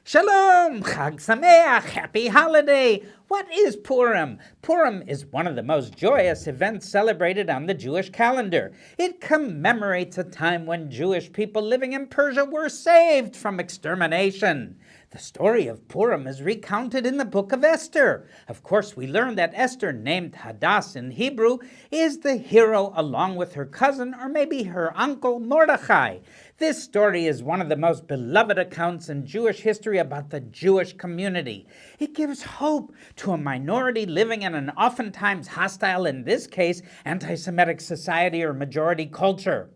Shalom, Chag Sameach, happy holiday. What is Purim? Purim is one of the most joyous events celebrated on the Jewish calendar. It commemorates a time when Jewish people living in Persia were saved from extermination. The story of Purim is recounted in the Book of Esther. Of course, we learn that Esther, named Hadass in Hebrew, is the hero along with her cousin or maybe her uncle Mordechai. This story is one of the most beloved accounts in Jewish history about the Jewish community. It gives hope to a minority living in an oftentimes hostile, in this case, anti-Semitic society or majority culture.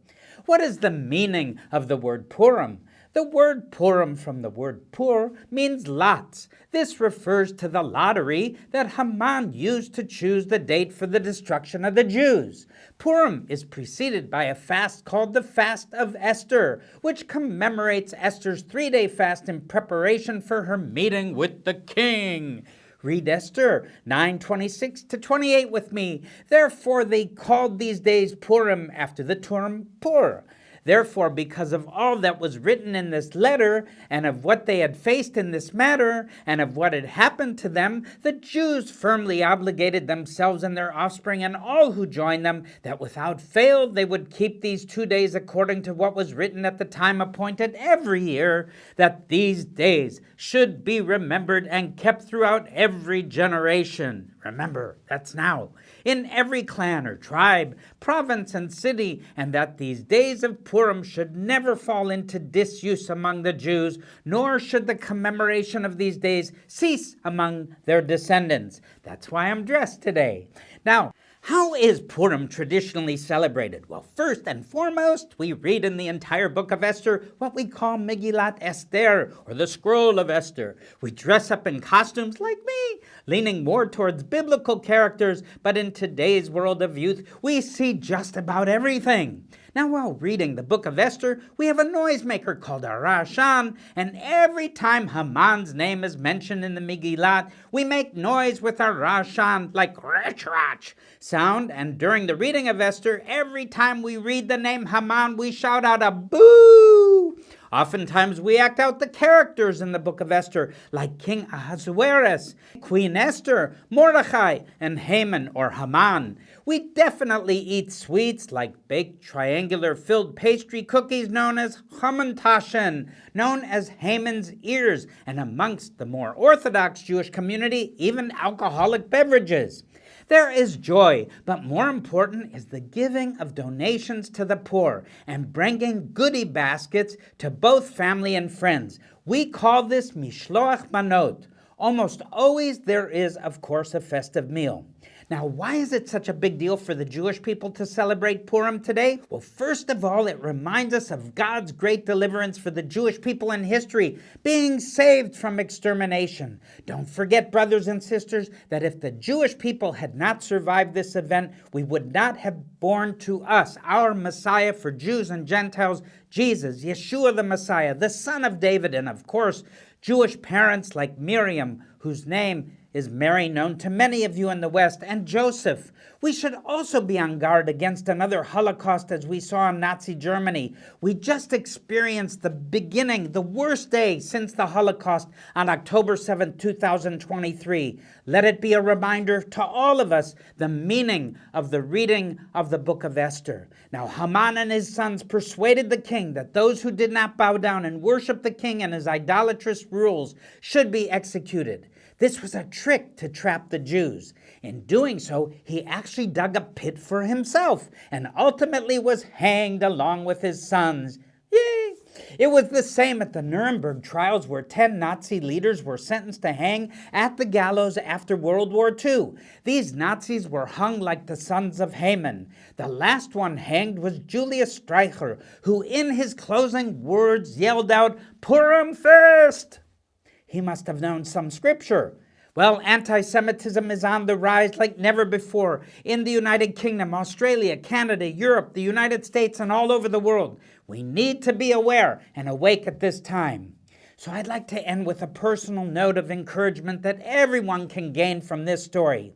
What is the meaning of the word Purim? The word Purim from the word pur means lots. This refers to the lottery that Haman used to choose the date for the destruction of the Jews. Purim is preceded by a fast called the Fast of Esther, which commemorates Esther's 3-day fast in preparation for her meeting with the king. Read Esther 9:26-28 with me. Therefore they called these days Purim after the term pur. Therefore, because of all that was written in this letter, and of what they had faced in this matter, and of what had happened to them, the Jews firmly obligated themselves and their offspring and all who joined them, that without fail they would keep these 2 days according to what was written at the time appointed every year, that these days should be remembered and kept throughout every generation. Remember, that's now. In every clan or tribe, province and city, and that these days of Purim should never fall into disuse among the Jews, nor should the commemoration of these days cease among their descendants. That's why I'm dressed today. Now, how is Purim traditionally celebrated? Well, first and foremost, we read in the entire Book of Esther what we call Megillah Esther, or the Scroll of Esther. We dress up in costumes like me, leaning more towards biblical characters, but in today's world of youth, we see just about everything. Now, while reading the Book of Esther, we have a noisemaker called a Rashan, and every time Haman's name is mentioned in the Megillah, we make noise with our Rashan, like rach sound, and during the reading of Esther, every time we read the name Haman, we shout out a boo! Oftentimes we act out the characters in the Book of Esther, like King Ahasuerus, Queen Esther, Mordechai, and Haman or Haman. We definitely eat sweets like baked triangular filled pastry cookies known as hamantaschen, known as Haman's ears, and amongst the more Orthodox Jewish community, even alcoholic beverages. There is joy, but more important is the giving of donations to the poor and bringing goodie baskets to both family and friends. We call this mishloach manot. Almost always there is, of course, a festive meal. Now, why is it such a big deal for the Jewish people to celebrate Purim today? Well, first of all, it reminds us of God's great deliverance for the Jewish people in history, being saved from extermination. Don't forget, brothers and sisters, that if the Jewish people had not survived this event, we would not have born to us our Messiah for Jews and Gentiles, Jesus, Yeshua the Messiah, the Son of David, and of course, Jewish parents like Miriam, whose name is Mary, known to many of you in the West, and Joseph. We should also be on guard against another Holocaust as we saw in Nazi Germany. We just experienced the beginning, the worst day since the Holocaust on October 7, 2023. Let it be a reminder to all of us the meaning of the reading of the Book of Esther. Now, Haman and his sons persuaded the king that those who did not bow down and worship the king and his idolatrous rules should be executed. This was a trick to trap the Jews. In doing so, he actually dug a pit for himself and ultimately was hanged along with his sons. Yay! It was the same at the Nuremberg trials, where 10 Nazi leaders were sentenced to hang at the gallows after World War II. These Nazis were hung like the sons of Haman. The last one hanged was Julius Streicher, who in his closing words yelled out, "Purim fest!" He must have known some scripture. Well, anti-Semitism is on the rise like never before in the United Kingdom, Australia, Canada, Europe, the United States, and all over the world. We need to be aware and awake at this time. So I'd like to end with a personal note of encouragement that everyone can gain from this story.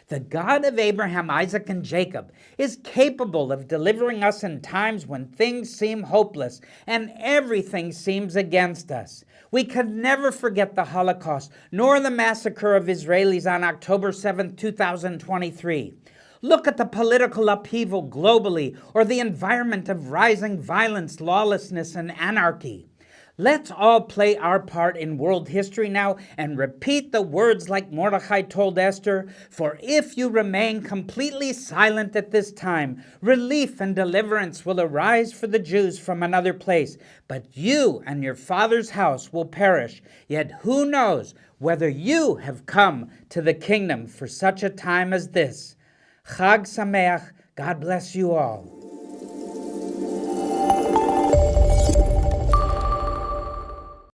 The God of Abraham, Isaac, and Jacob is capable of delivering us in times when things seem hopeless and everything seems against us. We can never forget the Holocaust, nor the massacre of Israelis on October 7, 2023. Look at the political upheaval globally, or the environment of rising violence, lawlessness, and anarchy. Let's all play our part in world history now and repeat the words like Mordecai told Esther, "For if you remain completely silent at this time, relief and deliverance will arise for the Jews from another place, but you and your father's house will perish. Yet who knows whether you have come to the kingdom for such a time as this?" Chag Sameach. God bless you all.